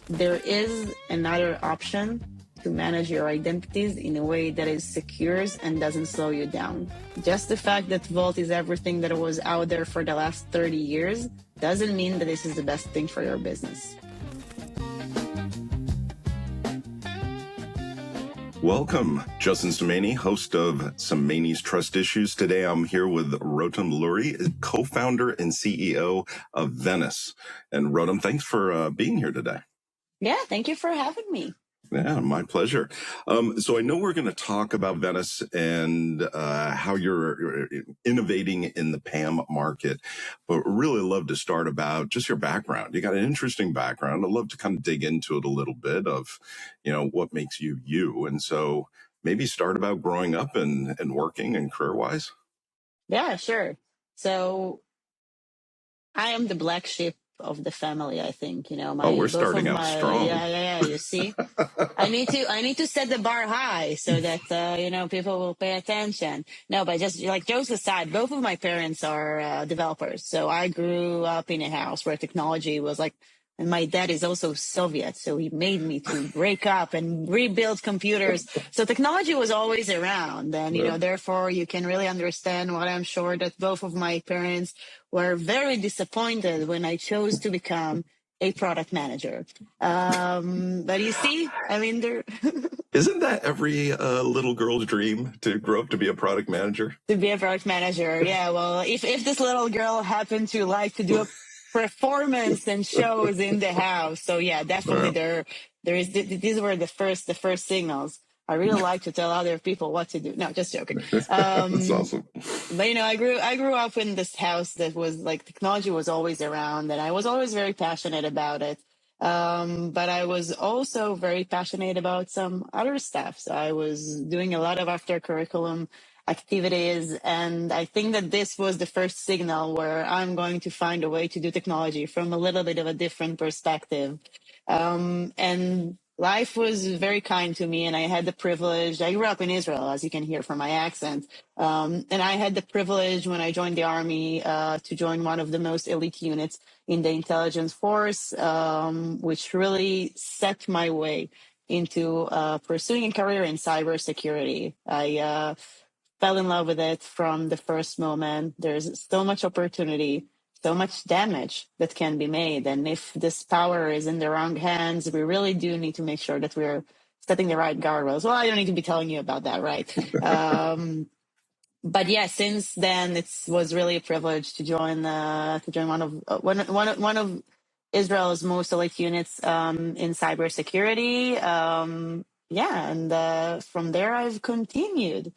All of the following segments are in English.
there is another option to manage your identities in a way that is secures and doesn't slow you down. Just the fact that Vault is everything that was out there for the last 30 years doesn't mean that this is the best thing for your business. Welcome, Justin Semany, host of Semany's Trust Issues. Today I'm here with Rotem Lurie, co-founder and CEO of Venice. And Rotem, thanks for being here today. Yeah, thank you for having me. Yeah, my pleasure. So I know we're going to talk about Venice and how you're innovating in the PAM market, but really love to start about just your background. You got an interesting background. I'd love to kind of dig into it a little bit of, what makes you you. And so maybe start about growing up and working and career-wise. Yeah, sure. So I am the black sheep of the family, I think. We're starting out strong. Yeah. You see, I need to set the bar high so that people will pay attention. No, but just like jokes aside, both of my parents are developers. So I grew up in a house where technology was like. And my dad is also Soviet, so he made me to break up and rebuild computers. So technology was always around. And, therefore you can really understand what I'm sure that both of my parents were very disappointed when I chose to become a product manager. But you see, I mean, Isn't that every little girl's dream to grow up to be a product manager? To be a product manager, yeah. Well, if this little girl happened to like to do a performance and shows in the house, so yeah, definitely there is. These were the first signals. I really like to tell other people what to do. No, just joking. That's awesome. But I grew up in this house that was like technology was always around, and I was always very passionate about it. But I was also very passionate about some other stuff. So I was doing a lot of after curriculum activities. And I think that this was the first signal where I'm going to find a way to do technology from a little bit of a different perspective. And life was very kind to me. And I had the privilege, I grew up in Israel, as you can hear from my accent. And I had the privilege when I joined the army to join one of the most elite units in the intelligence force, which really set my way into pursuing a career in cybersecurity. I fell in love with it from the first moment. There's so much opportunity, so much damage that can be made. And if this power is in the wrong hands, we really do need to make sure that we're setting the right guardrails. Well, I don't need to be telling you about that, right? But yeah, since then it was really a privilege to join one of Israel's most elite units in cybersecurity. And from there I've continued.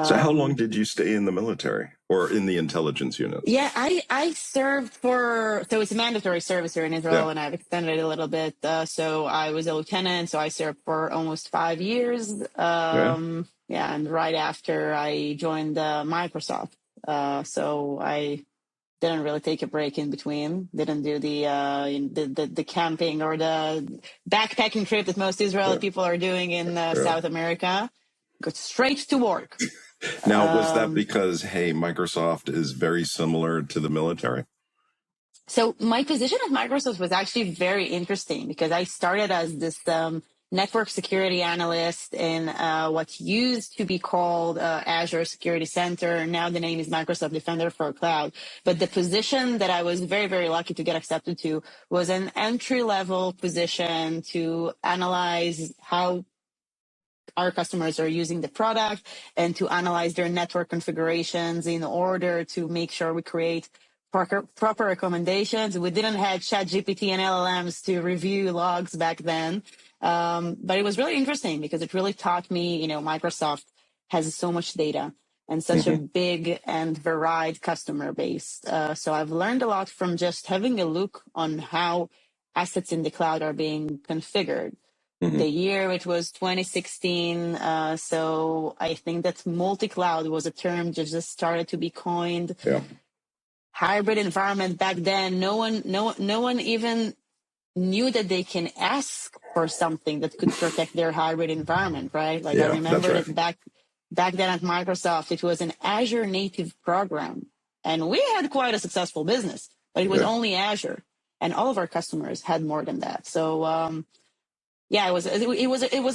So how long did you stay in the military or in the intelligence units? Yeah, I served so it's a mandatory service here in Israel, and I've extended it a little bit. So I was a lieutenant, so I served for almost 5 years. And right after I joined Microsoft. So I didn't really take a break in between. Didn't do the camping or the backpacking trip that most Israeli people are doing in South America. Go straight to work. Now, was that because, Microsoft is very similar to the military? So my position at Microsoft was actually very interesting because I started as this network security analyst in what used to be called Azure Security Center. Now the name is Microsoft Defender for Cloud. But the position that I was very, very lucky to get accepted to was an entry-level position to analyze how our customers are using the product and to analyze their network configurations in order to make sure we create proper recommendations. We didn't have ChatGPT and LLMs to review logs back then. But it was really interesting because it really taught me, Microsoft has so much data and such a big and varied customer base. So I've learned a lot from just having a look on how assets in the cloud are being configured. The year it was 2016, so I think that multi-cloud was a term that just started to be coined. Hybrid environment back then, no one even knew that they can ask for something that could protect their hybrid environment, right? Like I remember that back then at Microsoft, it was an Azure native program, and we had quite a successful business, but it was only Azure. and all of our customers had more than that. So yeah, it was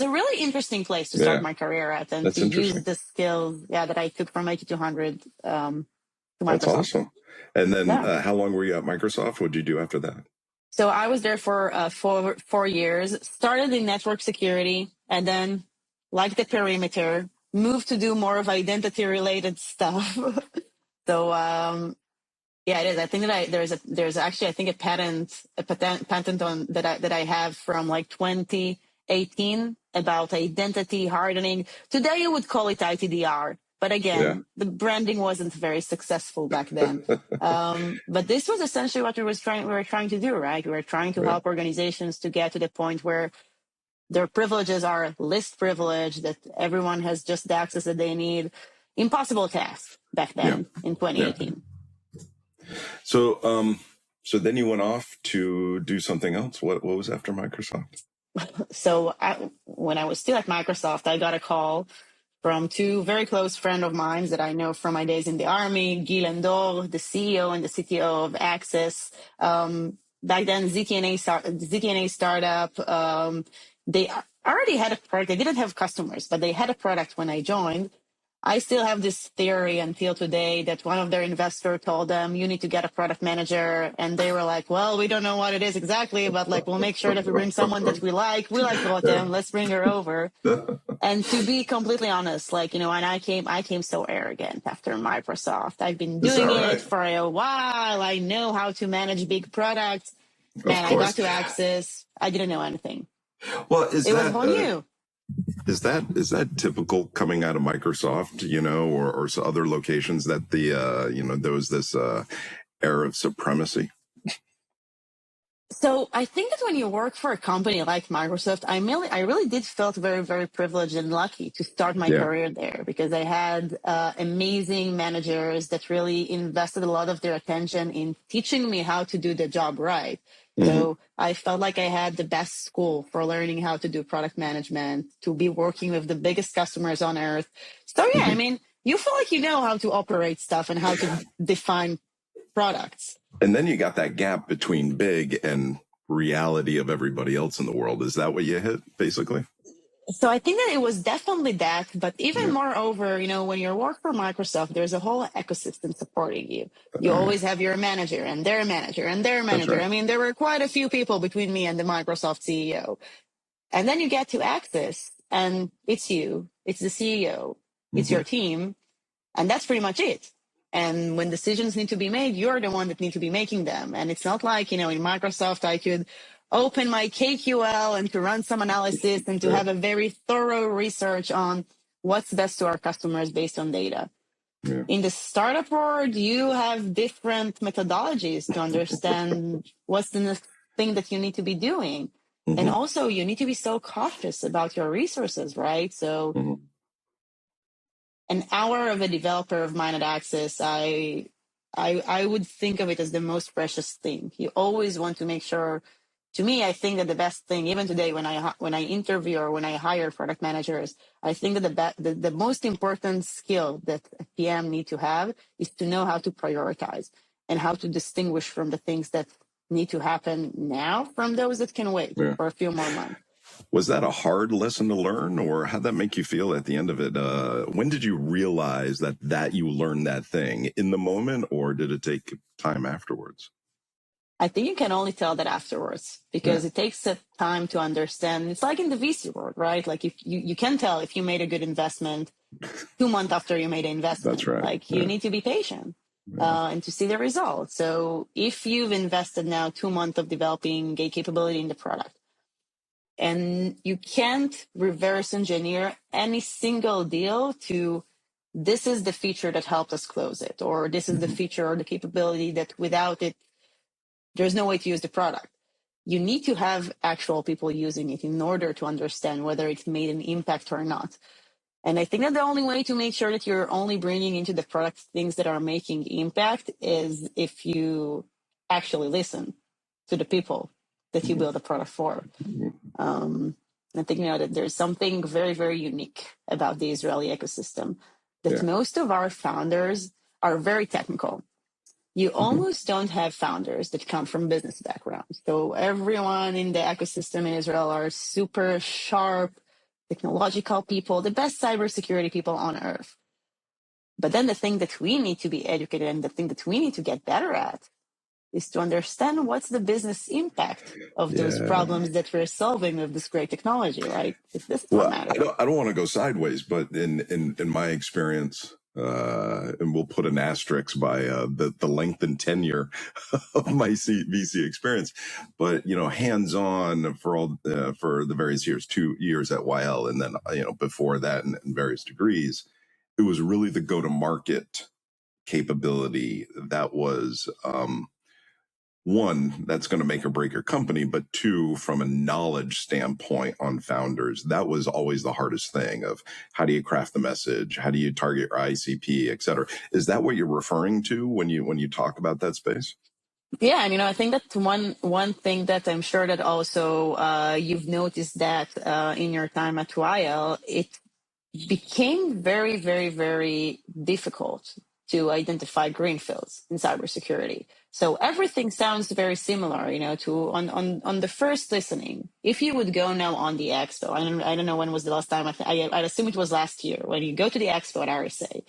a really interesting place to start my career at, and That's to use interesting. the skills that I took from IT 200 to That's Microsoft. awesome. And then Yeah. how long were you at Microsoft? What did you do after that? So I was there for 4 years, started in network security, and then, like the perimeter, moved to do more of identity related stuff. So yeah, it is. I think that there's actually, I think, a patent on that I have from like 2018 about identity hardening. Today you would call it ITDR, but again, the branding wasn't very successful back then. But this was essentially what we were trying to do, right? We were trying to help organizations to get to the point where their privileges are list privilege, that everyone has just the access that they need. Impossible task back then in 2018. So then you went off to do something else. What was after Microsoft? So when I was still at Microsoft, I got a call from two very close friends of mine that I know from my days in the Army, Guy Lendor, the CEO and the CTO of Access. Back then, ZTNA startup, they already had a product. They didn't have customers, but they had a product when I joined. I still have this theory until today that one of their investors told them, you need to get a product manager. And they were like, well, we don't know what it is exactly, but like, we'll make sure that we bring someone that we like. We like Rotem. Let's bring her over. And to be completely honest, like, when I came so arrogant after Microsoft. I've been doing it for a while. I know how to manage big products. Man, I got to Access. I didn't know anything. Well, it was all new. Is that typical coming out of Microsoft, or other locations, that there was this air of supremacy? So I think that when you work for a company like Microsoft, I really did felt very, very privileged and lucky to start my career there, because I had amazing managers that really invested a lot of their attention in teaching me how to do the job right. So I felt like I had the best school for learning how to do product management, to be working with the biggest customers on earth. So yeah, I mean, you feel like you know how to operate stuff and how to define products. And then you got that gap between big and reality of everybody else in the world. Is that what you hit, basically? So I think that it was definitely that, but even moreover, when you work for Microsoft, there's a whole ecosystem supporting you. You always have your manager and their manager and their manager. Right. I mean, there were quite a few people between me and the Microsoft CEO. And then you get to Access, and it's you, it's the CEO, it's your team, and that's pretty much it. And when decisions need to be made, you're the one that need to be making them. And it's not like, in Microsoft, I could open my KQL and to run some analysis and to have a very thorough research on what's best to our customers based on data. In the startup world, you have different methodologies to understand what's the next thing that you need to be doing. And also, you need to be so cautious about your resources, right? So an hour of a developer of mine at Access, I would think of it as the most precious thing. You always want to make sure. To me, I think that the best thing, even today when I interview or when I hire product managers, I think that the most important skill that a PM need to have is to know how to prioritize and how to distinguish from the things that need to happen now from those that can wait for a few more months. Was that a hard lesson to learn, or how'd that make you feel at the end of it? When did you realize that you learned that thing? In the moment, or did it take time afterwards? I think you can only tell that afterwards, because it takes a time to understand. It's like in the VC world, right? Like if you can tell if you made a good investment 2 months after you made an investment. That's right. Like you need to be patient and to see the results. So if you've invested now 2 months of developing a capability in the product, and you can't reverse engineer any single deal to, this is the feature that helped us close it, or this is the feature or the capability that without it, there's no way to use the product. You need to have actual people using it in order to understand whether it's made an impact or not. And I think that the only way to make sure that you're only bringing into the product things that are making impact is if you actually listen to the people that you build a product for. I think that there's something very, very unique about the Israeli ecosystem, that most of our founders are very technical. you Mhm. almost don't have founders that come from business backgrounds. So everyone in the ecosystem in Israel are super sharp, technological people, the best cybersecurity people on earth. But then the thing that we need to be educated and the thing that we need to get better at is to understand what's the business impact of those Yeah. problems that we're solving with this great technology, right? This is what Well, matters. I don't want to go sideways, but in my experience, and we'll put an asterisk by the length and tenure of my VC experience, but hands on for all for the various years, 2 years at YL, and then before that in various degrees, it was really the go to market capability that was one, that's going to make or break your company, but two, from a knowledge standpoint on founders, that was always the hardest thing of how do you craft the message? How do you target your ICP, et cetera? Is that what you're referring to when you talk about that space? Yeah, and I think that one thing that I'm sure that also you've noticed that in your time at YL, it became very, very, very difficult to identify greenfields in cybersecurity. So everything sounds very similar, to on the first listening. If you would go now on the expo, I don't know when was the last time. I'd assume it was last year when you go to the expo at RSA,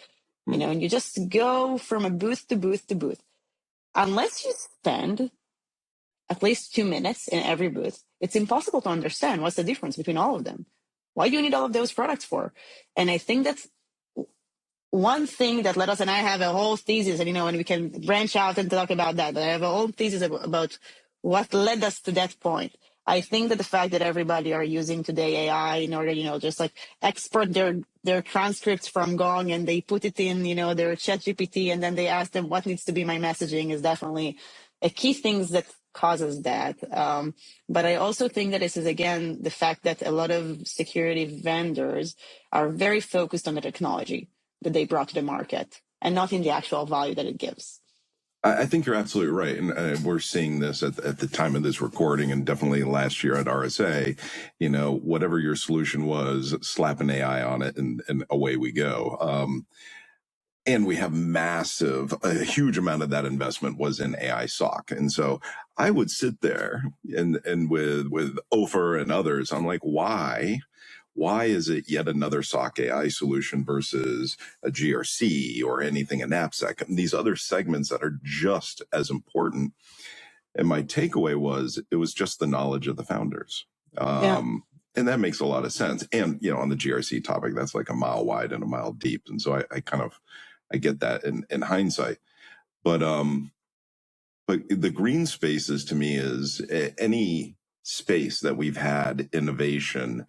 and you just go from a booth to booth to booth. Unless you spend at least 2 minutes in every booth, it's impossible to understand what's the difference between all of them. Why do you need all of those products for? And I think that's one thing that led us, and I have a whole thesis, and we can branch out and talk about that, but I have a whole thesis about what led us to that point. I think that the fact that everybody are using today AI in order, just like export their transcripts from Gong and they put it in, their chat GPT and then they ask them what needs to be my messaging is definitely a key thing that causes that. But I also think that this is, again, the fact that a lot of security vendors are very focused on the technology that they brought to the market and not in the actual value that it gives. I think you're absolutely right. And we're seeing this at the time of this recording and definitely last year at RSA, whatever your solution was, slap an AI on it and away we go. And we have a huge amount of that investment was in AI SOC. And so I would sit there and with Ofer and others, I'm like, why is it yet another SOC AI solution versus a GRC or anything in AppSec and these other segments that are just as important? And my takeaway was it was just the knowledge of the founders. Yeah. And that makes a lot of sense. And, on the GRC topic, that's like a mile wide and a mile deep. And so I get that in hindsight, but the green spaces to me is any space that we've had innovation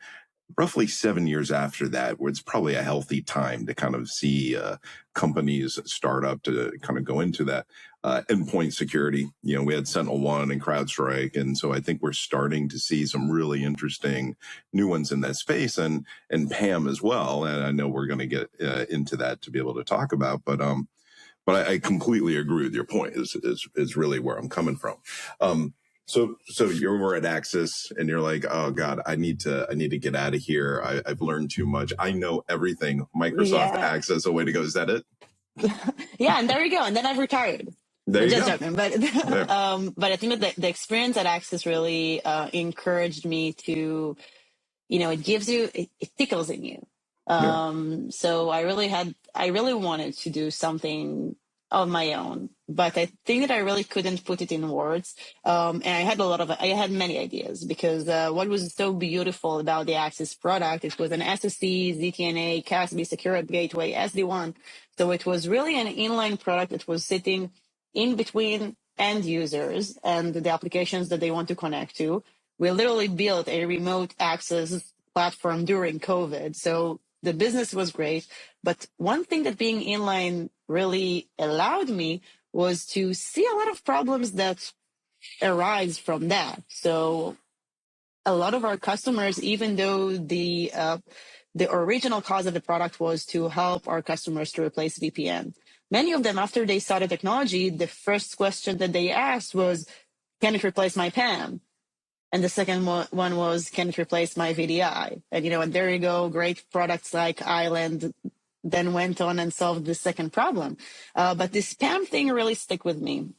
roughly 7 years after that, where it's probably a healthy time to kind of see companies start up to kind of go into that endpoint security. We had SentinelOne and CrowdStrike. And so I think we're starting to see some really interesting new ones in that space and PAM as well. And I know we're going to get into that to be able to talk about, but I completely agree with your point is really where I'm coming from. So you were at Axis and you're like, oh God, I need to get out of here. I've learned too much. I know everything. Microsoft Access, a way to go. Is that it? Yeah, and there you go. And then I've retired. There you just go. joking, but but I think that the experience at Axis really encouraged me to, it gives you, it tickles in you. So I really wanted to do something of my own, but I think that I really couldn't put it in words. And I had many ideas because what was so beautiful about the Axis product, it was an SSE, ZTNA, CASB, Secure Gateway, SD1. So it was really an inline product that was sitting in between end users and the applications that they want to connect to. We literally built a remote access platform during COVID. So the business was great. But one thing that being inline really allowed me was to see a lot of problems that arise from that. So a lot of our customers, even though the original cause of the product was to help our customers to replace VPN, many of them, after they saw the technology, the first question that they asked was, can it replace my PAM? And the second one was, can it replace my VDI? And, and there you go, great products like Island then went on and solved the second problem. But this spam thing really stuck with me.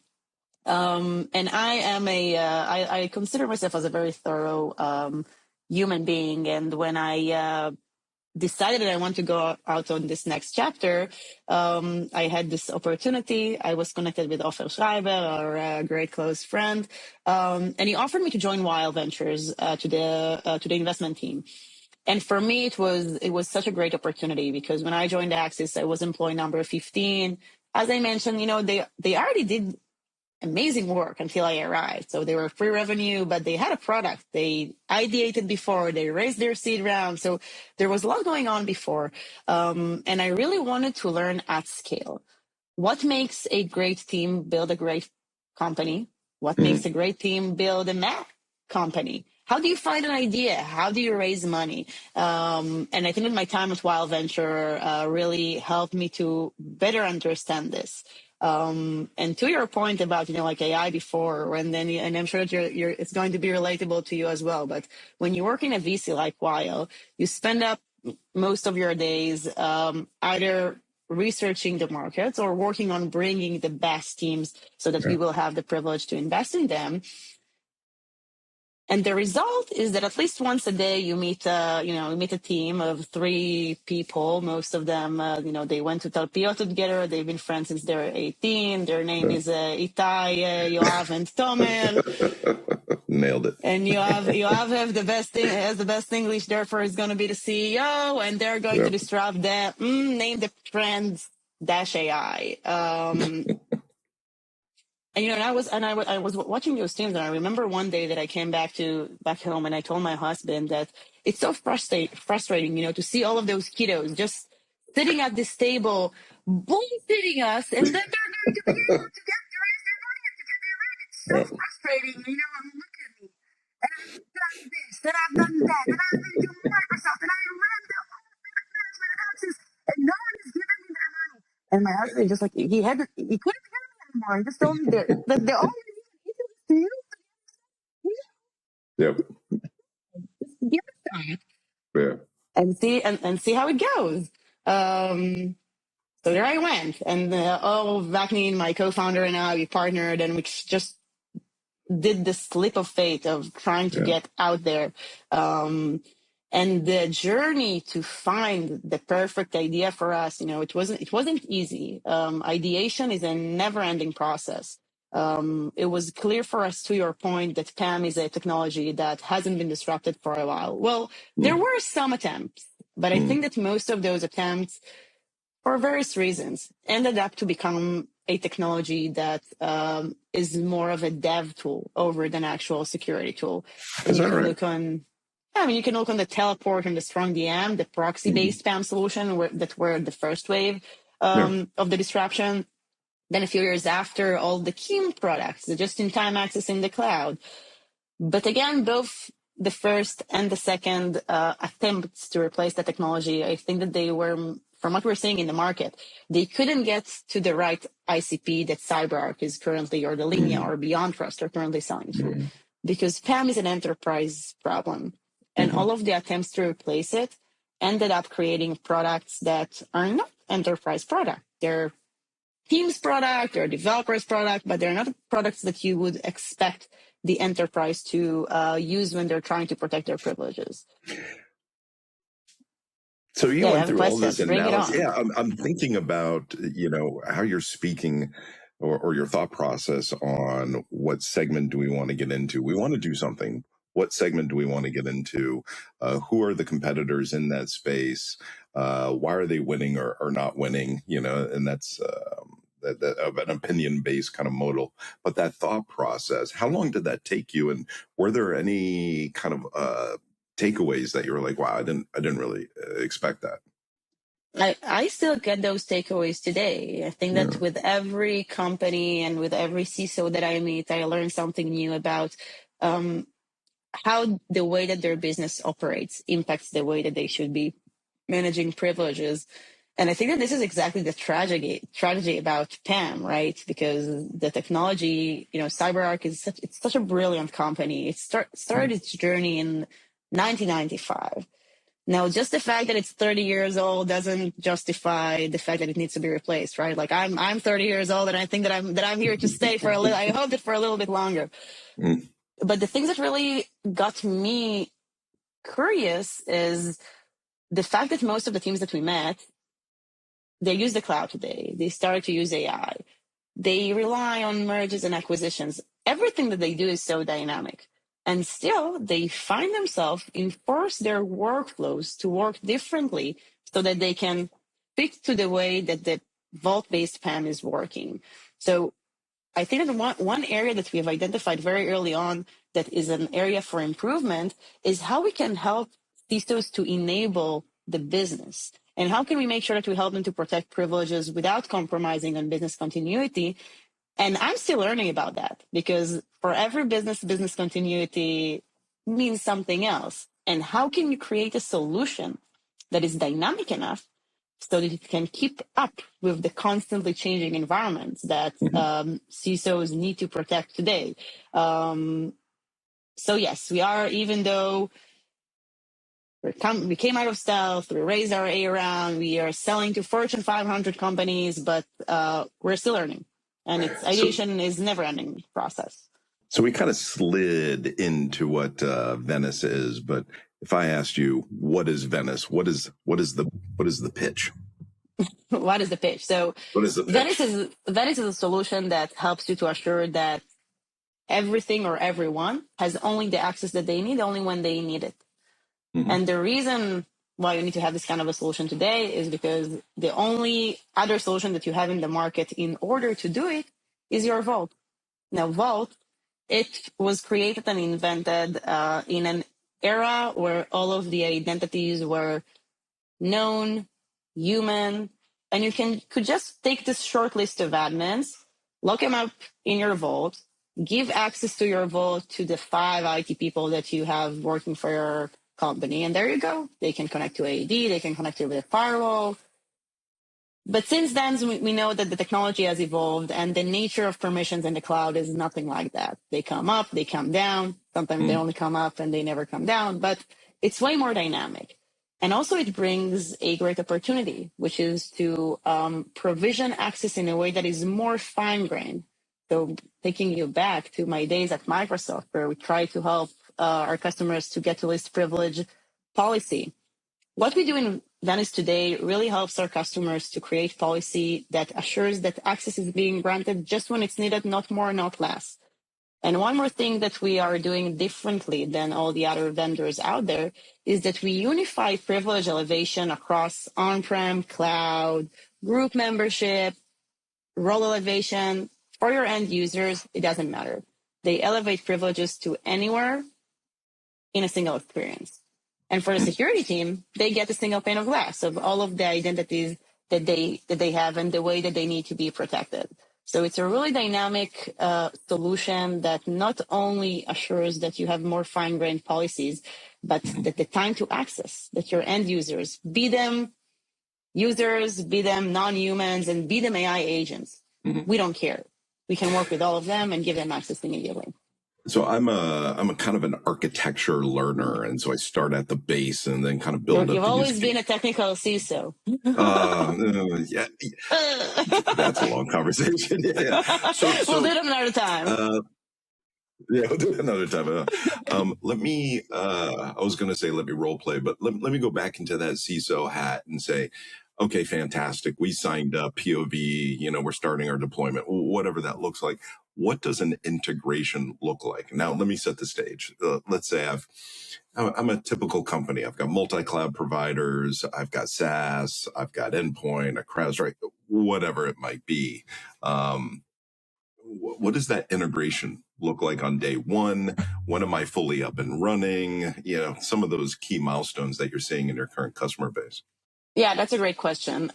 And I consider myself as a very thorough human being. And when I decided that I want to go out on this next chapter, I had this opportunity. I was connected with Ofer Schreiber, our great close friend, and he offered me to join Wild Ventures to the investment team. And for me, it was such a great opportunity because when I joined Axis, I was employee number 15. As I mentioned, they already did amazing work until I arrived. So they were free revenue, but they had a product. They ideated before, they raised their seed round. So there was a lot going on before. And I really wanted to learn at scale. What makes a great team build a great company? What makes a great team build a Mac company? How do you find an idea? How do you raise money? And I think that my time at Wild Venture really helped me to better understand this. And to your point about, like AI before, and I'm sure that it's going to be relatable to you as well. But when you work in a VC like Wild, you spend up most of your days either researching the markets or working on bringing the best teams so that we will have the privilege to invest in them. And the result is that at least once a day you meet a team of 3 people. Most of them, they went to Talpiot together. They've been friends since they're 18. Their name is Itai, Yoav, and Tomer. Nailed it. And Yoav has the best English. Therefore, is going to be the CEO, and they're going to disrupt the name the trends -AI. And I was watching those teams, and I remember one day that I came back home, and I told my husband that it's so frustrating, to see all of those kiddos just sitting at this table, bullshitting us, and then they're going to be able to raise their money and to get their rent. It's so frustrating, and look at me, and I've done this, and I've done that, and I've been to Microsoft, and I ran the whole product management at Axis, and no one is giving me their money. And my husband just he couldn't anymore. He just told me that the only reason to you. Yep. Just give it a shot. Yeah. And see how it goes. So there I went, and Vacni, my co-founder, and I, we partnered, and we just did this leap of faith of trying to get out there. And the journey to find the perfect idea for us, it wasn't easy. Ideation is a never-ending process. It was clear for us, to your point, that PAM is a technology that hasn't been disrupted for a while. Well, there were some attempts, but I think that most of those attempts, for various reasons, ended up to become a technology that is more of a dev tool over than actual security tool. And you can look on, you can look on the Teleport and the Strong DM, the proxy-based PAM solution that were the first wave of the disruption. Then a few years after, all the Keem products, the just-in-time access in the cloud. But again, both the first and the second attempts to replace the technology, I think that they were, from what we're seeing in the market, they couldn't get to the right ICP that CyberArk is currently, or the Linea or Beyond Trust are currently selling to. Because PAM is an enterprise problem. And all of the attempts to replace it ended up creating products that are not enterprise products. They're team's product or developer's product, but they're not products that you would expect the enterprise to use when they're trying to protect their privileges. So you went through all this Bring analysis. it on. Yeah, I'm thinking about, how you're speaking or your thought process on what segment do we want to get into. We want to do something. What segment do we want to get into? Who are the competitors in that space? Why are they winning or not winning? And that's an opinion-based kind of modal. But that thought process, how long did that take you? And were there any kind of takeaways that you were like, wow, I didn't really expect that? I still get those takeaways today. I think that with every company and with every CISO that I meet, I learn something new about how the way that their business operates impacts the way that they should be managing privileges. And I think that this is exactly the tragedy about PAM, right? Because the technology, CyberArk is such a brilliant company. It started its journey in 1995. Now, just the fact that it's 30 years old doesn't justify the fact that it needs to be replaced, right? Like I'm 30 years old, and I think that I'm here to stay for a little. I hope that for a little bit longer. Mm. But the things that really got me curious is the fact that most of the teams that we met, they use the cloud today. They started to use AI. They rely on mergers and acquisitions. Everything that they do is so dynamic. And still, they find themselves enforce their workflows to work differently so that they can fit to the way that the vault-based PAM is working. So I think that one area that we have identified very early on that is an area for improvement is how we can help CISOs to enable the business. And how can we make sure that we help them to protect privileges without compromising on business continuity? And I'm still learning about that, because for every business continuity means something else. And how can you create a solution that is dynamic enough so that it can keep up with the constantly changing environments that CISOs need to protect today? So yes, we are, even though we came out of stealth, we raised our A round, we are selling to Fortune 500 companies, but we're still learning. And ideation is never-ending process. So we kind of slid into what Venice is, but if I asked you, what is Venice? What is the pitch? What is the pitch? So what is the pitch? Venice is a solution that helps you to assure that everything or everyone has only the access that they need, only when they need it. Mm-hmm. And the reason why you need to have this kind of a solution today is because the only other solution that you have in the market in order to do it is your Vault. Now, Vault, it was created and invented in an era where all of the identities were known, human, and you could just take this short list of admins, lock them up in your Vault, give access to your Vault to the 5 IT people that you have working for your company, and there you go. They can connect to AAD, they can connect to the firewall. But since then, we know that the technology has evolved, and the nature of permissions in the cloud is nothing like that. They come up, they come down. Sometimes they only come up and they never come down, but it's way more dynamic. And also it brings a great opportunity, which is to provision access in a way that is more fine-grained. So taking you back to my days at Microsoft, where we try to help our customers to get to least privilege policy. What we do in Venice today really helps our customers to create policy that assures that access is being granted just when it's needed, not more, not less. And one more thing that we are doing differently than all the other vendors out there is that we unify privilege elevation across on-prem, cloud, group membership, role elevation. For your end users, it doesn't matter. They elevate privileges to anywhere in a single experience. And for the security team, they get a single pane of glass of all of the identities that they have and the way that they need to be protected. So it's a really dynamic solution that not only assures that you have more fine-grained policies, but that the time to access, that your end users, be them users, be them non-humans, and be them AI agents, we don't care. We can work with all of them and give them access immediately. So I'm a kind of an architecture learner, and so I start at the base and then kind of build up. You've always been a technical CISO. Yeah, that's a long conversation. Yeah. So we'll do it another time. Yeah, we'll do it another time. Let me. I was going to say let me role play, but let me go back into that CISO hat and say, okay, fantastic. We signed up POV. We're starting our deployment, whatever that looks like. What does an integration look like? Now, let me set the stage. Let's say I'm a typical company. I've got multi-cloud providers. I've got SaaS. I've got endpoint, a CrowdStrike, whatever it might be. What does that integration look like on day one? When am I fully up and running? Some of those key milestones that you're seeing in your current customer base. Yeah, that's a great question.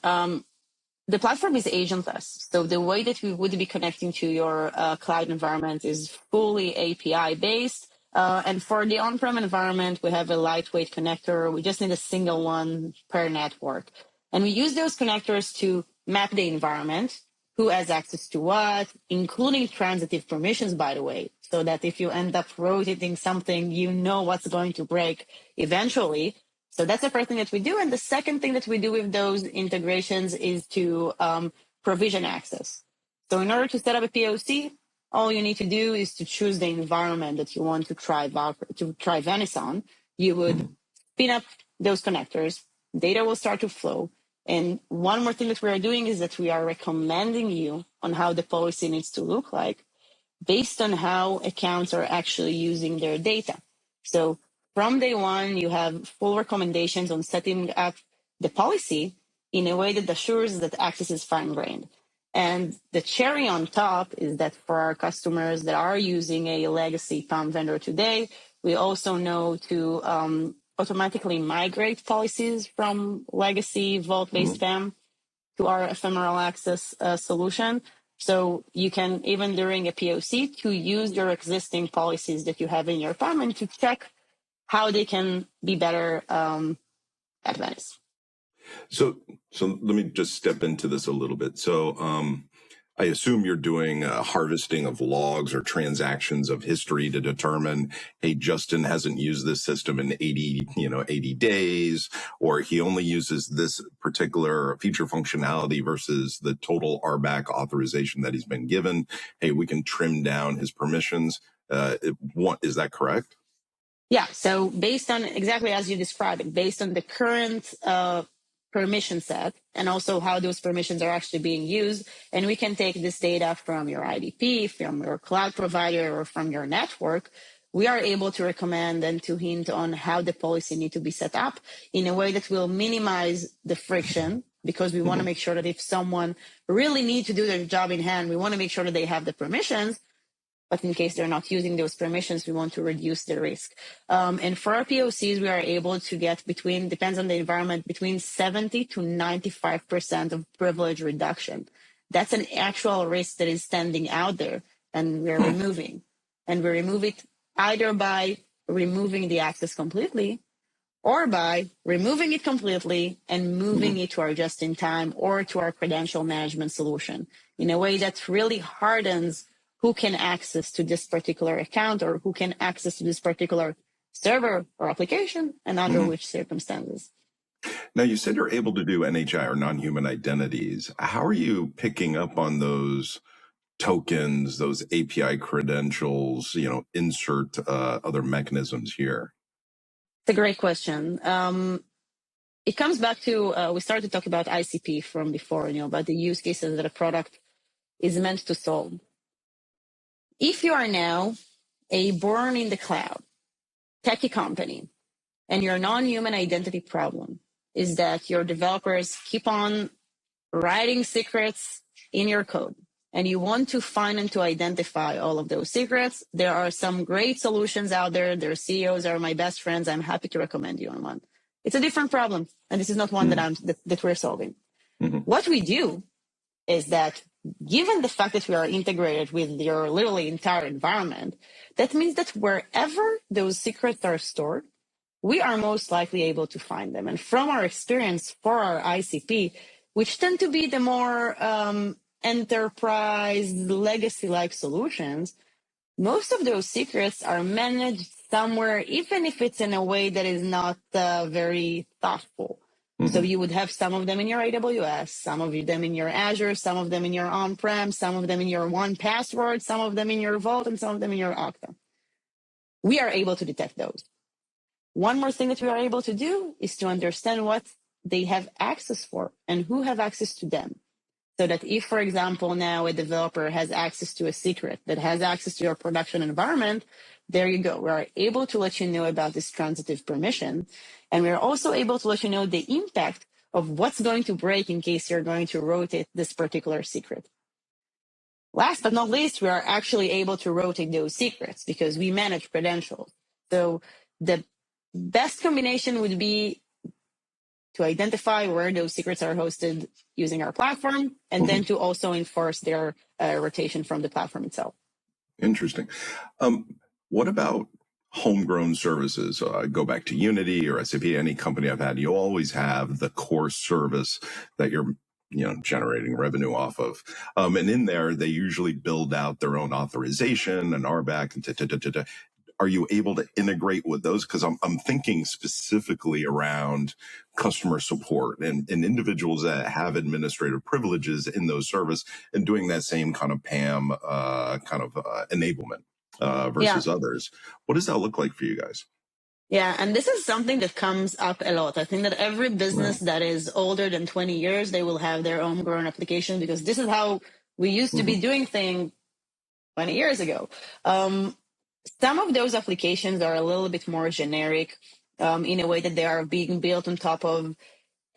The platform is agentless. So the way that we would be connecting to your cloud environment is fully API based. And for the on-prem environment, we have a lightweight connector. We just need a single one per network. And we use those connectors to map the environment, who has access to what, including transitive permissions, by the way, so that if you end up rotating something, you know what's going to break eventually. So that's the first thing that we do. And the second thing that we do with those integrations is to provision access. So in order to set up a POC, all you need to do is to choose the environment that you want to try Venice on. You would spin up those connectors, data will start to flow. And one more thing that we are doing is that we are recommending you on how the policy needs to look like based on how accounts are actually using their data. So from day one, you have full recommendations on setting up the policy in a way that assures that access is fine-grained. And the cherry on top is that for our customers that are using a legacy PAM vendor today, we also know to automatically migrate policies from legacy vault-based PAM to our ephemeral access solution. So you can, even during a POC, to use your existing policies that you have in your PAM and to check how they can be better at Venice. So let me just step into this a little bit. So I assume you're doing harvesting of logs or transactions of history to determine, hey, Justin hasn't used this system in 80 days, or he only uses this particular feature functionality versus the total RBAC authorization that he's been given. Hey, we can trim down his permissions. Is that correct? Yeah. So based on exactly as you described it, based on the current permission set and also how those permissions are actually being used. And we can take this data from your IDP, from your cloud provider, or from your network. We are able to recommend and to hint on how the policy need to be set up in a way that will minimize the friction, because we want to make sure that if someone really needs to do their job in hand, we want to make sure that they have the permissions. But in case they're not using those permissions, we want to reduce the risk. And for our POCs, we are able to get depends on the environment, between 70 to 95% of privilege reduction. That's an actual risk that is standing out there, and we're removing. And we remove it either by removing the access completely, or by removing it completely and moving it to our just-in-time or to our credential management solution in a way that really hardens who can access to this particular account or who can access to this particular server or application and under which circumstances. Now, you said you're able to do NHI or non-human identities. How are you picking up on those tokens, those API credentials, insert other mechanisms here? It's a great question. It comes back to, we started to talk about ICP from before, about the use cases that a product is meant to solve. If you are now a born in the cloud techie company and your non-human identity problem is that your developers keep on writing secrets in your code and you want to find and to identify all of those secrets, there are some great solutions out there. Their CEOs are my best friends. I'm happy to recommend you on one. It's a different problem, and this is not one that we're solving. What we do is that, given the fact that we are integrated with your literally entire environment, that means that wherever those secrets are stored, we are most likely able to find them. And from our experience for our ICP, which tend to be the more enterprise legacy-like solutions, most of those secrets are managed somewhere, even if it's in a way that is not very thoughtful. So you would have some of them in your AWS, some of them in your Azure, some of them in your on-prem, some of them in your 1Password, some of them in your Vault, and some of them in your Okta. We are able to detect those. One more thing that we are able to do is to understand what they have access for and who have access to them. So that if, for example, now a developer has access to a secret that has access to your production environment, there you go. We are able to let you know about this transitive permission. And we're also able to let you know the impact of what's going to break in case you're going to rotate this particular secret. Last but not least, we are actually able to rotate those secrets because we manage credentials. So the best combination would be to identify where those secrets are hosted using our platform, and then to also enforce their rotation from the platform itself. Interesting. What about homegrown services? Go back to Unity or SAP, any company I've had, you always have the core service that you're generating revenue off of. And in there, they usually build out their own authorization and RBAC. are you able to integrate with those? Because I'm thinking specifically around customer support and individuals that have administrative privileges in those service and doing that same kind of PAM enablement versus others. What does that look like for you guys? Yeah, and this is something that comes up a lot. I think that every business that is older than 20 years, they will have their homegrown application, because this is how we used to be doing things 20 years ago. Some of those applications are a little bit more generic in a way that they are being built on top of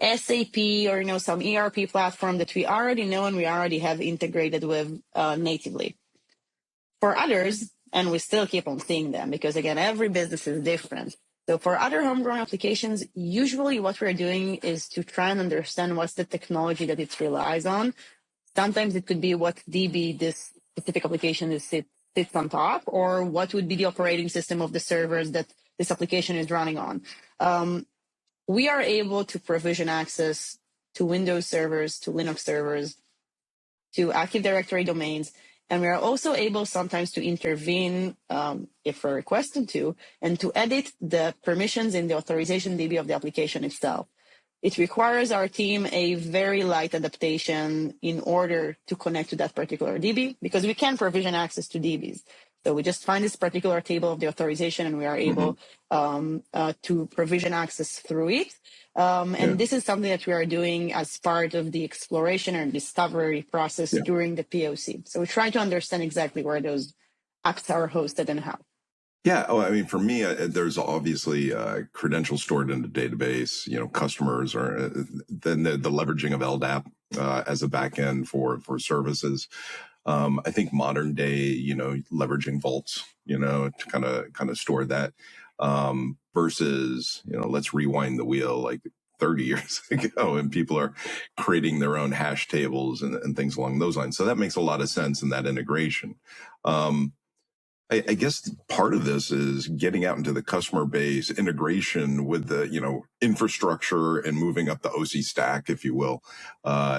SAP or some ERP platform that we already know and we already have integrated with natively. For others, and we still keep on seeing them, because again, every business is different. So for other homegrown applications, usually what we're doing is to try and understand what's the technology that it relies on. Sometimes it could be what DB this specific application sits on top, or what would be the operating system of the servers that this application is running on. We are able to provision access to Windows servers, to Linux servers, to Active Directory domains, and we are also able sometimes to intervene if we're requested to, and to edit the permissions in the authorization DB of the application itself. It requires our team a very light adaptation in order to connect to that particular DB, because we can provision access to DBs. So we just find this particular table of the authorization and we are able to provision access through it. And this is something that we are doing as part of the exploration and discovery process during the POC. So we try to understand exactly where those apps are hosted and how. Yeah. Oh, I mean, for me, there's obviously credentials stored in the database, customers, or then the leveraging of LDAP as a backend for services. I think modern day, leveraging vaults, to kind of store that versus, let's rewind the wheel like 30 years ago, and people are creating their own hash tables and things along those lines. So that makes a lot of sense in that integration. I guess part of this is getting out into the customer base, integration with the, infrastructure and moving up the OC stack, if you will,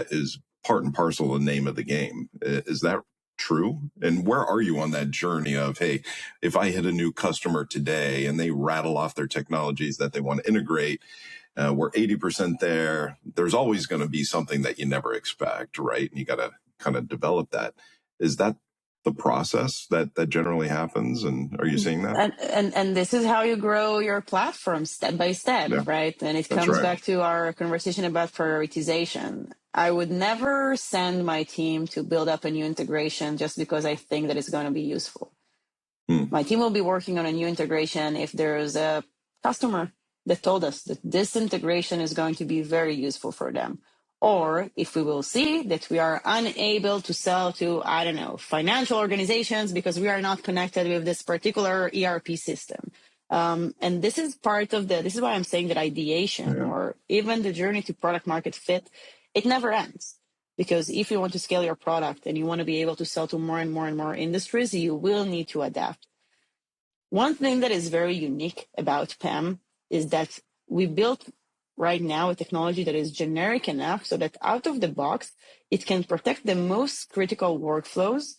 is part and parcel of the name of the game. Is that true? And where are you on that journey of, hey, if I hit a new customer today and they rattle off their technologies that they want to integrate, we're 80% there. There's always going to be something that you never expect, right? And you got to kind of develop that. Is that the process that generally happens? And are you seeing that? And this is how you grow your platform step by step, right? And it comes back to our conversation about prioritization. I would never send my team to build up a new integration just because I think that it's going to be useful. My team will be working on a new integration if there's a customer that told us that this integration is going to be very useful for them. Or if we will see that we are unable to sell to, financial organizations because we are not connected with this particular ERP system. And this is this is why I'm saying that ideation or even the journey to product market fit, it never ends. Because if you want to scale your product and you want to be able to sell to more and more and more industries, you will need to adapt. One thing that is very unique about PAM is that we built right now a technology that is generic enough so that out of the box, it can protect the most critical workflows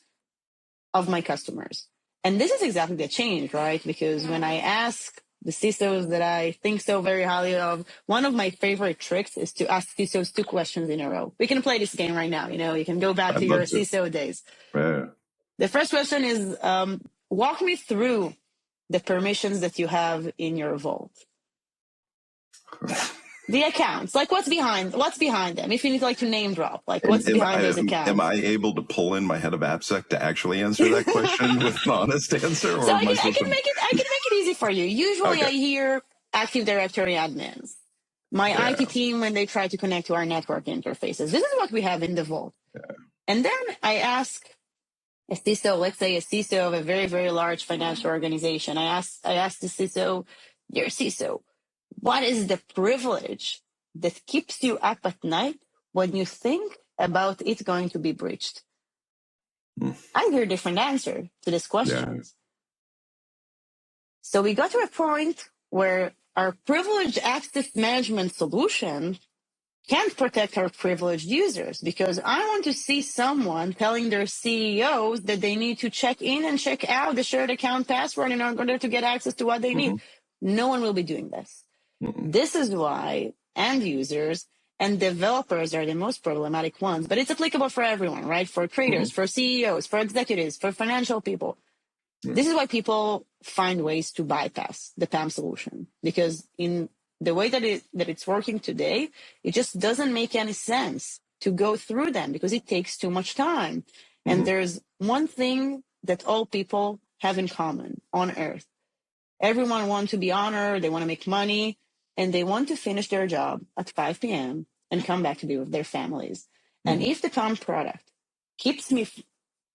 of my customers. And this is exactly the change, right? Because when I ask the CISOs that I think so very highly of, one of my favorite tricks is to ask CISOs 2 questions in a row. We can play this game right now. You can go back to your CISO days. Yeah. The first question is, walk me through the permissions that you have in your vault. The accounts, like what's behind them? If you need to name drop, what's behind those accounts? Am I able to pull in my head of AppSec to actually answer that question with an honest answer? Or so I can make it easy for you. Usually I hear Active Directory admins. My IT team, when they try to connect to our network interfaces, this is what we have in the vault. And then I ask a CISO, let's say a CISO of a very, very large financial organization. I ask the CISO, dear CISO, what is the privilege that keeps you up at night when you think about it going to be breached? I hear a different answer to this question. So we got to a point where our privileged access management solution can't protect our privileged users, because I want to see someone telling their CEOs that they need to check in and check out the shared account password in order to get access to what they need. No one will be doing this. This is why end users and developers are the most problematic ones, but it's applicable for everyone, right? For traders, for CEOs, for executives, for financial people. This is why people find ways to bypass the PAM solution, because in the way that it's working today, it just doesn't make any sense to go through them because it takes too much time. And there's one thing that all people have in common on earth. Everyone wants to be honored, they want to make money, and they want to finish their job at 5 p.m. and come back to be with their families. And if the PAM product keeps me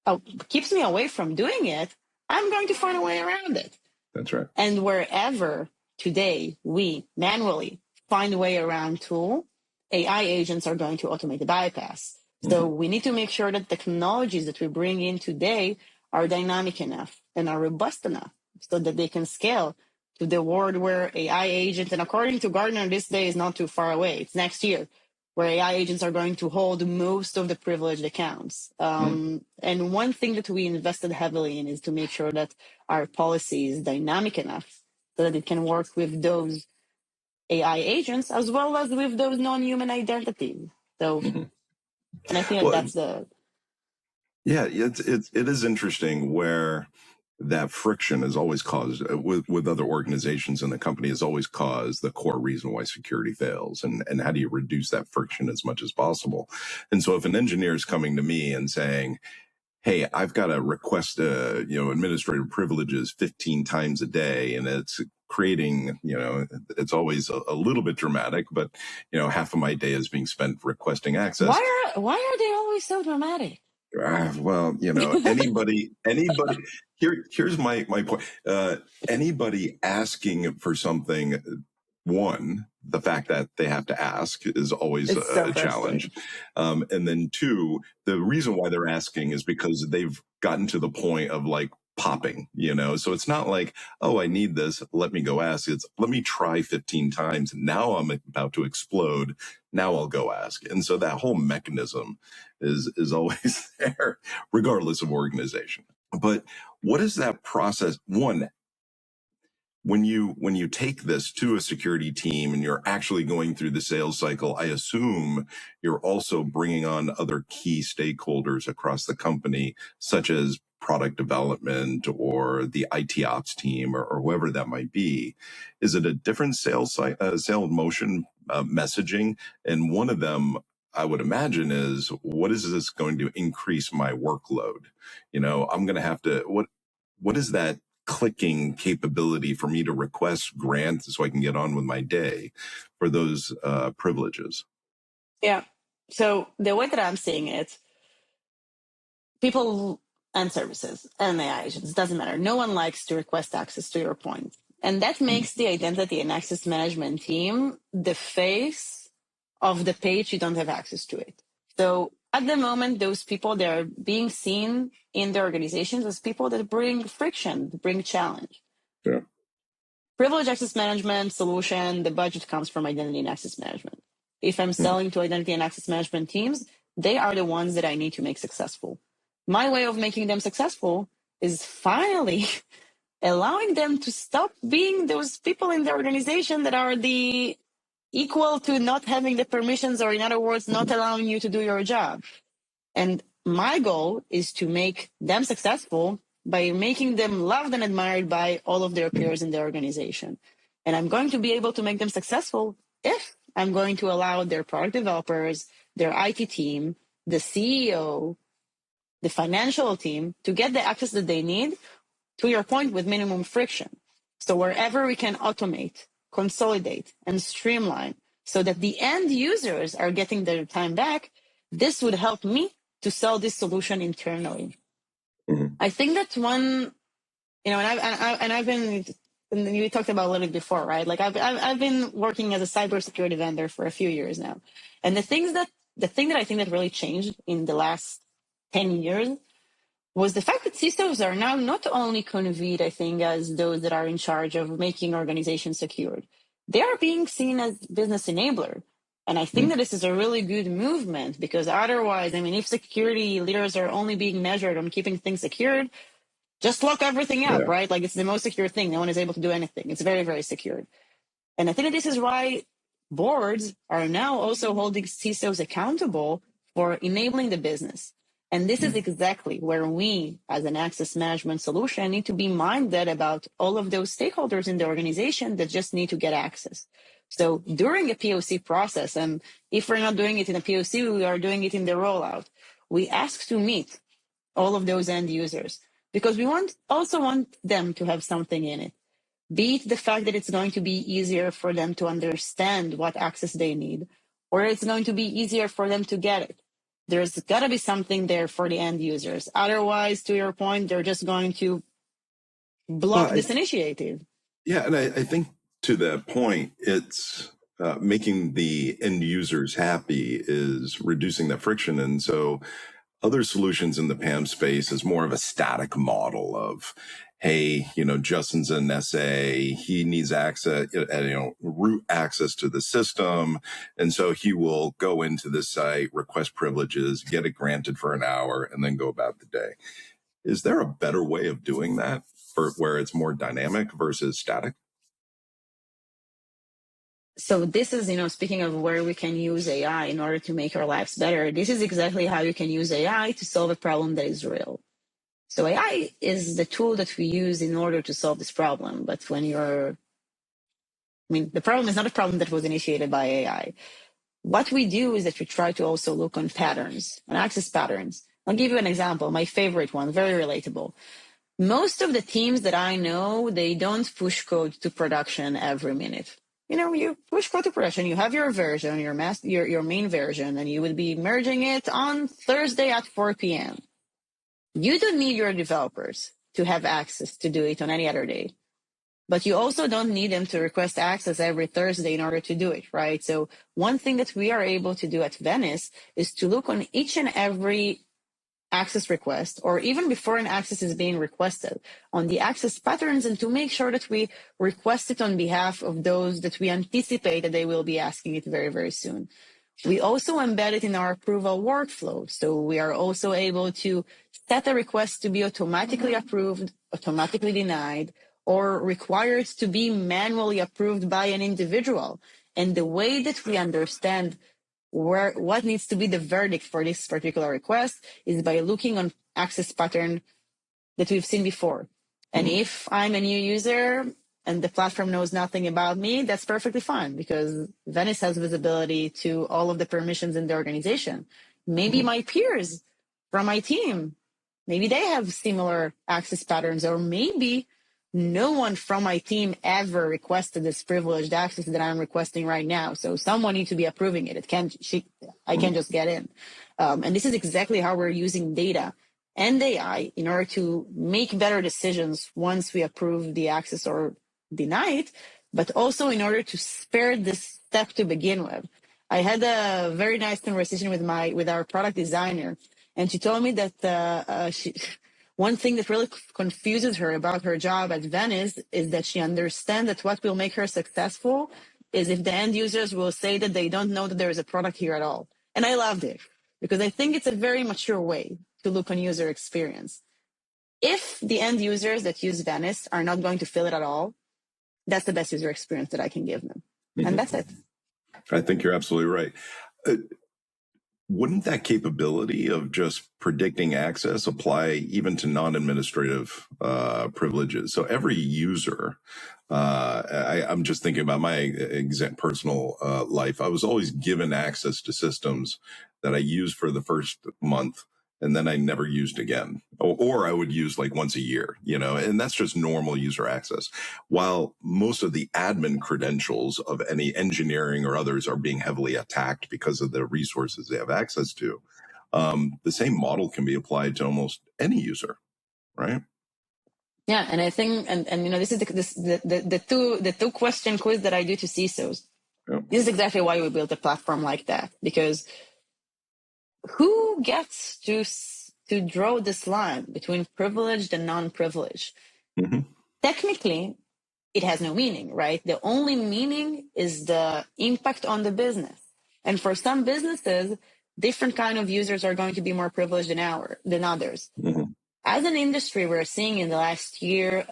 away from doing it, I'm going to find a way around it. That's right. And wherever today we manually find a way around tool, AI agents are going to automate the bypass. So we need to make sure that technologies that we bring in today are dynamic enough and are robust enough so that they can scale to the world where AI agents, and according to Gartner, this day is not too far away. It's next year, where AI agents are going to hold most of the privileged accounts. And one thing that we invested heavily in is to make sure that our policy is dynamic enough so that it can work with those AI agents as well as with those non-human identities. So, and I think that's the... Yeah, it is interesting where that friction is always caused with other organizations, and the company has always caused the core reason why security fails. And how do you reduce that friction as much as possible? And so if an engineer is coming to me and saying, hey, I've got to request, administrative privileges 15 times a day, and it's creating, it's always a little bit dramatic, but, half of my day is being spent requesting access. Why are they always so dramatic? Well, anybody, here's my point. Anybody asking for something, one, the fact that they have to ask is always a challenge. And then two, the reason why they're asking is because they've gotten to the point of like popping, so it's not like, oh, I need this, let me go ask. It's let me try 15 times. Now I'm about to explode. Now I'll go ask. And so that whole mechanism is always there, regardless of organization. But what is that process? One, when you take this to a security team and you're actually going through the sales cycle, I assume you're also bringing on other key stakeholders across the company, such as product development or the IT ops team or whoever that might be. Is it a different sales motion, messaging? And one of them, I would imagine, is what is this going to increase my workload? I'm going to have to, what is that clicking capability for me to request grants so I can get on with my day for those privileges? Yeah. So the way that I'm seeing it, people and services and AI agents, doesn't matter. No one likes to request access, to your point. And that makes the identity and access management team the face of the page you don't have access to it. So at the moment, those people, they're being seen in the organizations as people that bring friction, bring challenge. Yeah. Privilege access management solution, the budget comes from identity and access management. If I'm selling to identity and access management teams, they are the ones that I need to make successful. My way of making them successful is finally allowing them to stop being those people in the organization that are the equal to not having the permissions, or in other words, not allowing you to do your job. And my goal is to make them successful by making them loved and admired by all of their peers in the organization. And I'm going to be able to make them successful if I'm going to allow their product developers, their IT team, the CEO, the financial team to get the access that they need, to your point, with minimum friction. So wherever we can automate, consolidate, and streamline so that the end users are getting their time back, this would help me to sell this solution internally. I think that one, and I've been, and we talked about a little bit before, right? Like I've been working as a cybersecurity vendor for a few years now. And the thing that I think that really changed in the last 10 years was the fact that CISOs are now not only conveyed, I think, as those that are in charge of making organizations secured. They are being seen as business enabler. And I think that this is a really good movement, because otherwise, I mean, if security leaders are only being measured on keeping things secured, just lock everything up, right? Like, it's the most secure thing. No one is able to do anything. It's very, very secure. And I think that this is why boards are now also holding CISOs accountable for enabling the business. And this is exactly where we, as an access management solution, need to be minded about all of those stakeholders in the organization that just need to get access. So during a POC process, and if we're not doing it in a POC, we are doing it in the rollout, we ask to meet all of those end users, because we also want them to have something in it. Be it the fact that it's going to be easier for them to understand what access they need, or it's going to be easier for them to get it. There's got to be something there for the end users. Otherwise, to your point, they're just going to block this initiative. Yeah, and I think to that point, it's making the end users happy is reducing that friction. And so other solutions in the PAM space is more of a static model of, hey, Justin's an SA, he needs access, root access to the system. And so he will go into the site, request privileges, get it granted for an hour, and then go about the day. Is there a better way of doing that for where it's more dynamic versus static? So this is, speaking of where we can use AI in order to make our lives better, this is exactly how you can use AI to solve a problem that is real. So AI is the tool that we use in order to solve this problem. But the problem is not a problem that was initiated by AI. What we do is that we try to also look on patterns, on access patterns. I'll give you an example, my favorite one, very relatable. Most of the teams that I know, they don't push code to production every minute. You push code to production, you have your version, your main version, and you will be merging it on Thursday at 4 p.m. You don't need your developers to have access to do it on any other day. But you also don't need them to request access every Thursday in order to do it, right? So one thing that we are able to do at Venice is to look on each and every access request, or even before an access is being requested, on the access patterns, and to make sure that we request it on behalf of those that we anticipate that they will be asking it very, very soon. We also embed it in our approval workflow. So we are also able to set a request to be automatically approved, automatically denied, or required to be manually approved by an individual. And the way that we understand what needs to be the verdict for this particular request is by looking on access pattern that we've seen before. And if I'm a new user and the platform knows nothing about me, that's perfectly fine, because Venice has visibility to all of the permissions in the organization. Maybe my peers from my team, maybe they have similar access patterns, or maybe no one from my team ever requested this privileged access that I'm requesting right now. So someone needs to be approving it. I can't just get in. And this is exactly how we're using data and AI in order to make better decisions once we approve the access or deny it, but also in order to spare this step to begin with. I had a very nice conversation with our product designer, and she told me that one thing that really confuses her about her job at Venice is that she understands that what will make her successful is if the end users will say that they don't know that there is a product here at all. And I loved it, because I think it's a very mature way to look on user experience. If the end users that use Venice are not going to feel it at all, that's the best user experience that I can give them. And that's it. I think you're absolutely right. Wouldn't that capability of just predicting access apply even to non-administrative privileges? So every user, I'm just thinking about my personal life. I was always given access to systems that I used for the first month, and then I never used again. Or I would use like once a year, and that's just normal user access. While most of the admin credentials of any engineering or others are being heavily attacked because of the resources they have access to, the same model can be applied to almost any user, right? Yeah, and I think, and this is the two question quiz that I do to CISOs. Yep. This is exactly why we built a platform like that, because who gets to draw this line between privileged and non-privileged? Mm-hmm. Technically, it has no meaning, right? The only meaning is the impact on the business. And for some businesses, different kind of users are going to be more privileged than others. Mm-hmm. As an industry, we're seeing in the last year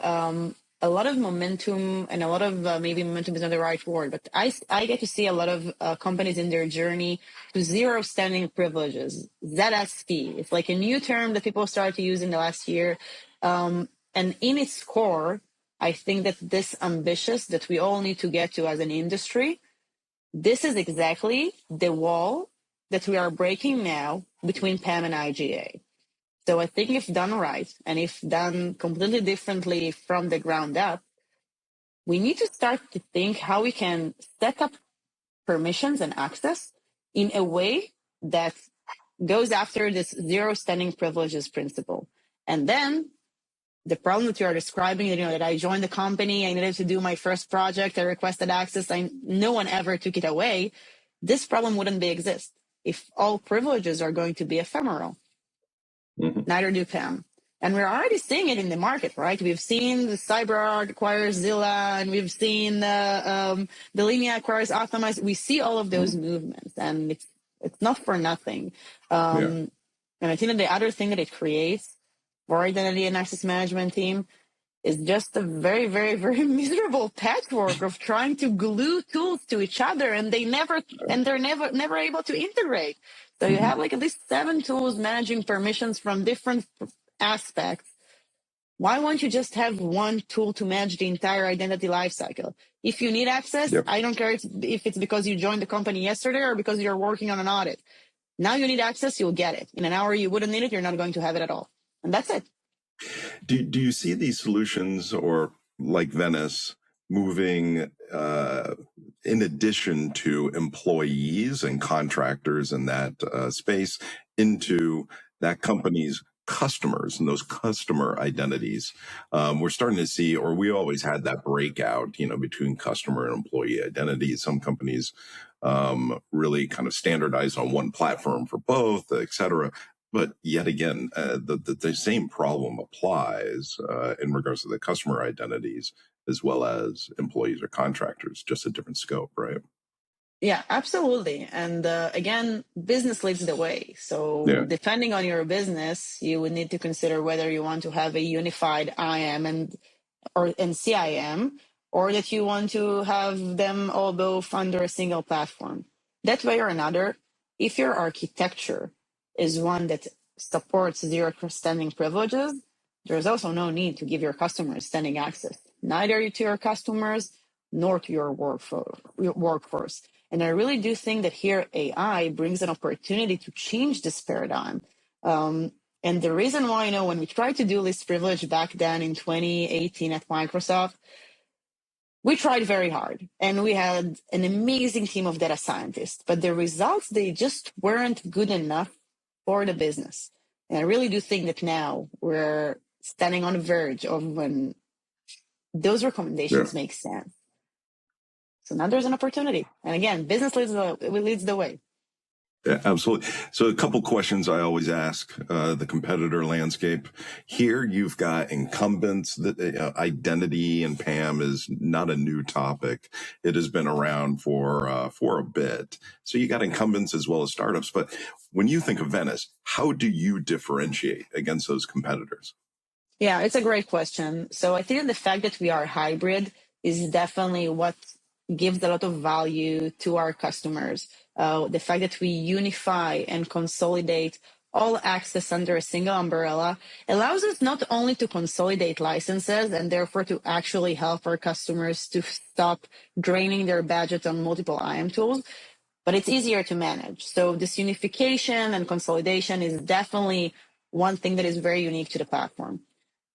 a lot of momentum, and a lot of maybe momentum is not the right word, but I get to see a lot of companies in their journey to zero standing privileges, ZSP. It's like a new term that people started to use in the last year. And in its core, I think that this ambitious that we all need to get to as an industry, this is exactly the wall that we are breaking now between PAM and IGA. So I think if done right, and if done completely differently from the ground up, we need to start to think how we can set up permissions and access in a way that goes after this zero standing privileges principle. And then the problem that you are describing, that I joined the company, I needed to do my first project, I requested access, no one ever took it away. This problem wouldn't exist if all privileges are going to be ephemeral. Mm-hmm. Neither do PAM. And we're already seeing it in the market, right? We've seen the CyberArk acquires Zilla, and we've seen the Linea acquires Optimize. We see all of those movements, and it's not for nothing. And I think that the other thing that it creates for our identity and access management team is just a very, very, very miserable patchwork of trying to glue tools to each other, and they're never able to integrate. So you have like at least 7 tools managing permissions from different aspects. Why won't you just have one tool to manage the entire identity lifecycle? If you need access, I don't care if it's because you joined the company yesterday or because you're working on an audit. Now you need access, you'll get it. In an hour you wouldn't need it, you're not going to have it at all. And that's it. Do you see these solutions, or like Venice, moving in addition to employees and contractors in that space into that company's customers and those customer identities? We're starting to see, or we always had that breakout, between customer and employee identities. Some companies really kind of standardize on one platform for both, et cetera. But yet again, the same problem applies in regards to the customer identities as well as employees or contractors, just a different scope, right? Yeah, absolutely. And again, business leads the way. So depending on your business, you would need to consider whether you want to have a unified IAM and CIM, or that you want to have them all both under a single platform. That way or another, if your architecture is one that supports zero standing privileges, there's also no need to give your customers standing access, neither to your customers nor to your workforce. And I really do think that here AI brings an opportunity to change this paradigm. And the reason why, when we tried to do least privilege back then in 2018 at Microsoft, we tried very hard, and we had an amazing team of data scientists, but the results, they just weren't good enough for the business. And I really do think that now we're standing on the verge of when those recommendations make sense. So now there's an opportunity. And again, business leads the way. Yeah, absolutely. So a couple questions I always ask, the competitor landscape. Here you've got incumbents. That identity and PAM is not a new topic. It has been around for a bit. So you got incumbents as well as startups. But when you think of Venice, how do you differentiate against those competitors? Yeah, it's a great question. So I think that the fact that we are hybrid is definitely what gives a lot of value to our customers. The fact that we unify and consolidate all access under a single umbrella allows us not only to consolidate licenses and therefore to actually help our customers to stop draining their budget on multiple IAM tools, but it's easier to manage. So this unification and consolidation is definitely one thing that is very unique to the platform.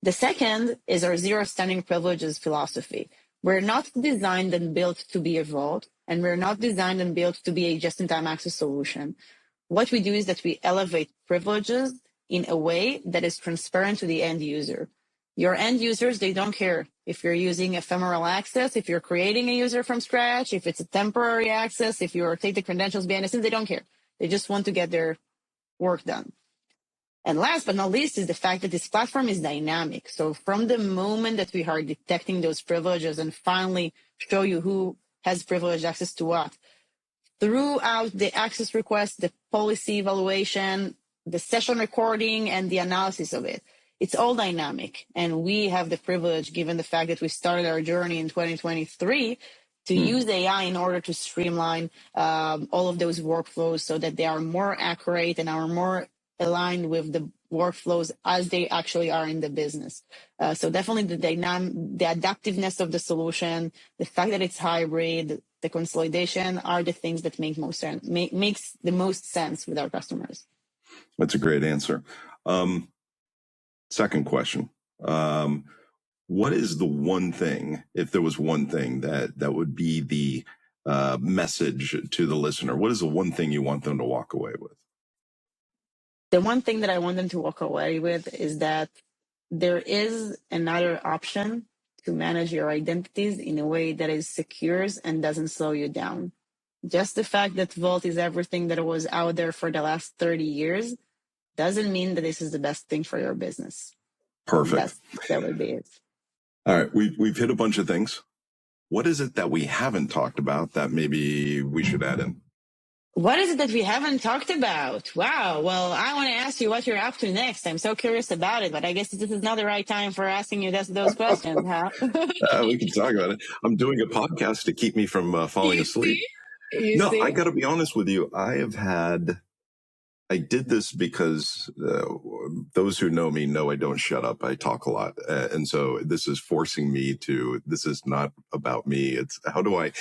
The second is our zero standing privileges philosophy. We're not designed and built to be a vault, and we're not designed and built to be a just-in-time access solution. What we do is that we elevate privileges in a way that is transparent to the end user. Your end users, they don't care if you're using ephemeral access, if you're creating a user from scratch, if it's a temporary access, if you take the credentials behind the scenes, they don't care. They just want to get their work done. And last but not least is the fact that this platform is dynamic. So from the moment that we are detecting those privileges and finally show you who has privileged access to what, throughout the access request, the policy evaluation, the session recording, and the analysis of it. It's all dynamic. And we have the privilege, given the fact that we started our journey in 2023, to use AI in order to streamline all of those workflows so that they are more accurate and are more aligned with the workflows as they actually are in the business. So definitely the adaptiveness of the solution, the fact that it's hybrid, the consolidation are the things that make most sense, makes the most sense with our customers. That's a great answer. Second question. What is the one thing, if there was one thing that would be the message to the listener? What is the one thing you want them to walk away with? The one thing that I want them to walk away with is that there is another option to manage your identities in a way that is secure and doesn't slow you down. Just the fact that Vault is everything that was out there for the last 30 years doesn't mean that this is the best thing for your business. Perfect. That would be it. All right, we've hit a bunch of things. What is it that we haven't talked about that maybe we should add in? What is it that we haven't talked about? Wow. Well, I want to ask you what you're up to next. I'm so curious about it, but I guess this is not the right time for asking you those questions, huh? We can talk about it. I'm doing a podcast to keep me from falling asleep. You see? I got to be honest with you. I did this because those who know me know I don't shut up. I talk a lot. And so this is forcing me to, this is not about me. It's how do I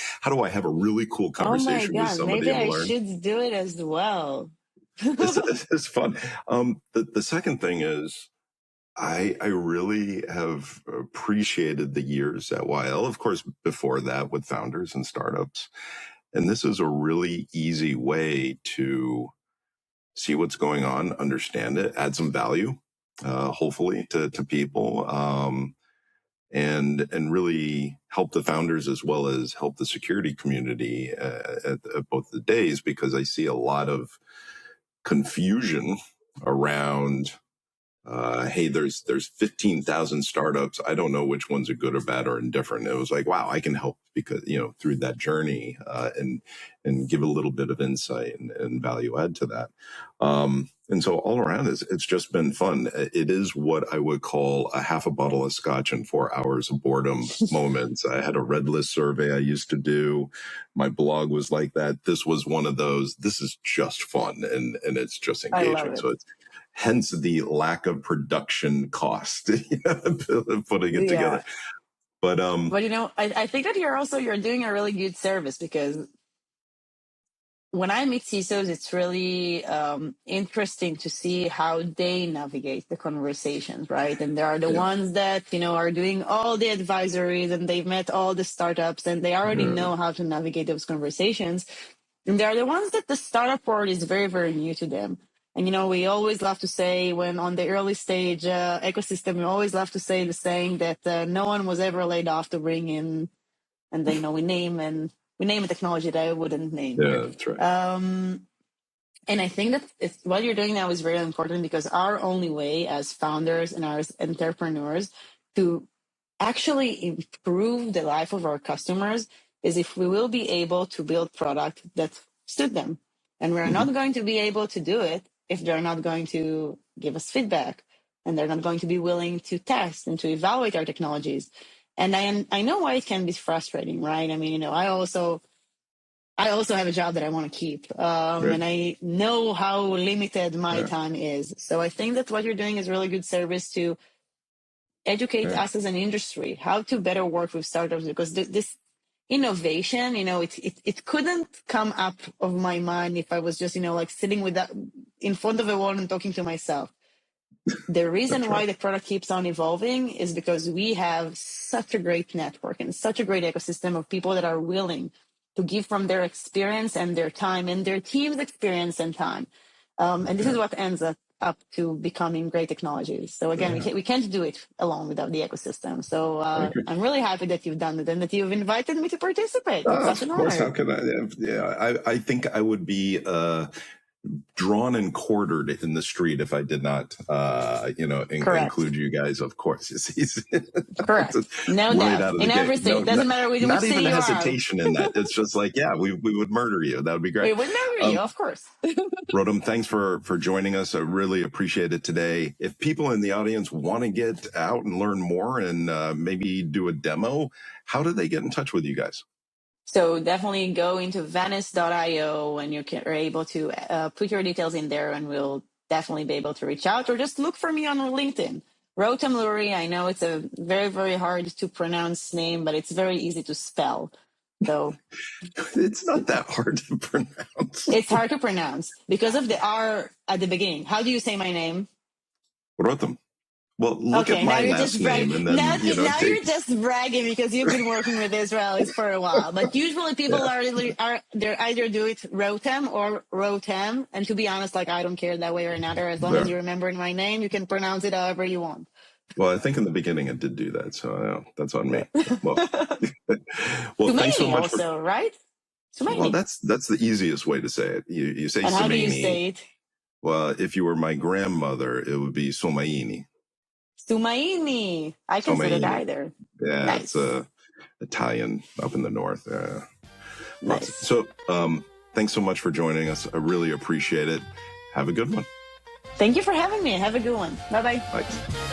have a really cool conversation with somebody? Maybe I should do it as well. It's fun. The second thing is, I really have appreciated the years at YL, of course, before that with founders and startups. And this is a really easy way to see what's going on, understand it, add some value, hopefully to people, and really help the founders as well as help the security community at both the days, because I see a lot of confusion around, hey, there's 15,000 startups. I don't know which ones are good or bad or indifferent. It was like, wow, I can help because, through that journey, and give a little bit of insight and value add to that. And so all around it's just been fun. It is what I would call a half a bottle of scotch and 4 hours of boredom moments. I had a red list survey I used to do. My blog was like that. This was one of those. This is just fun and it's just engaging. I love it. So it's hence the lack of production cost, putting it together. But I think that you're doing a really good service, because when I meet CISOs, it's really interesting to see how they navigate the conversations, right? And there are the ones that, are doing all the advisories and they've met all the startups and they already know how to navigate those conversations. And there are the ones that the startup world is very, very new to them. And, we always love to say when on the early stage ecosystem, we always love to say the saying that no one was ever laid off to bring in, and then, we name a technology that I wouldn't name. Yeah, that's right. And I think that what you're doing now is very important, because our only way as founders and as entrepreneurs to actually improve the life of our customers is if we will be able to build product that suit them. And we're not going to be able to do it if they're not going to give us feedback and they're not going to be willing to test and to evaluate our technologies. And I know why it can be frustrating, right? I mean, I also have a job that I want to keep. And I know how limited my time is. So I think that what you're doing is really good service to educate us as an industry, how to better work with startups, because this innovation, it couldn't come up of my mind if I was just, sitting with that in front of a wall and talking to myself. The reason why the product keeps on evolving is because we have such a great network and such a great ecosystem of people that are willing to give from their experience and their time and their team's experience and time. And this is what ends up to becoming great technologies. So again, we can't do it alone without the ecosystem. So I'm really happy that you've done it and that you've invited me to participate. It's such an honor. Of course, how could I? I think I would be drawn and quartered in the street if I did not, include you guys, of course. Correct. No right doubt. out of In the every gate. state. Doesn't matter which Not city even a you are. hesitation in that. It's just like, yeah, we would murder you. That would be great. We would murder you, of course. Rotem, thanks for joining us. I really appreciate it today. If people in the audience want to get out and learn more and maybe do a demo, how do they get in touch with you guys? So definitely go into venice.io and are able to put your details in there, and we'll definitely be able to reach out, or just look for me on LinkedIn. Rotem Lurie. I know it's a very, very hard to pronounce name, but it's very easy to spell. So it's not that hard to pronounce. It's hard to pronounce because of the R at the beginning. How do you say my name? Rotem. Well, look at my last name, and then now you're just bragging because you've been working with Israelis for a while. But usually people they're either do it Rotem or Rotem, and to be honest, like I don't care that way or another. As long as you remember my name, you can pronounce it however you want. Well, I think in the beginning it did do that, so that's on me. Well, thanks so much. Also, right? Sumaini. Well, that's the easiest way to say it. You say. And how do you say it? Well, if you were my grandmother, it would be Sumaini. Sumaini. I can say it either. Yeah, nice. It's Italian up in the north. Nice. So, thanks so much for joining us. I really appreciate it. Have a good one. Thank you for having me. Have a good one. Bye-bye. Bye.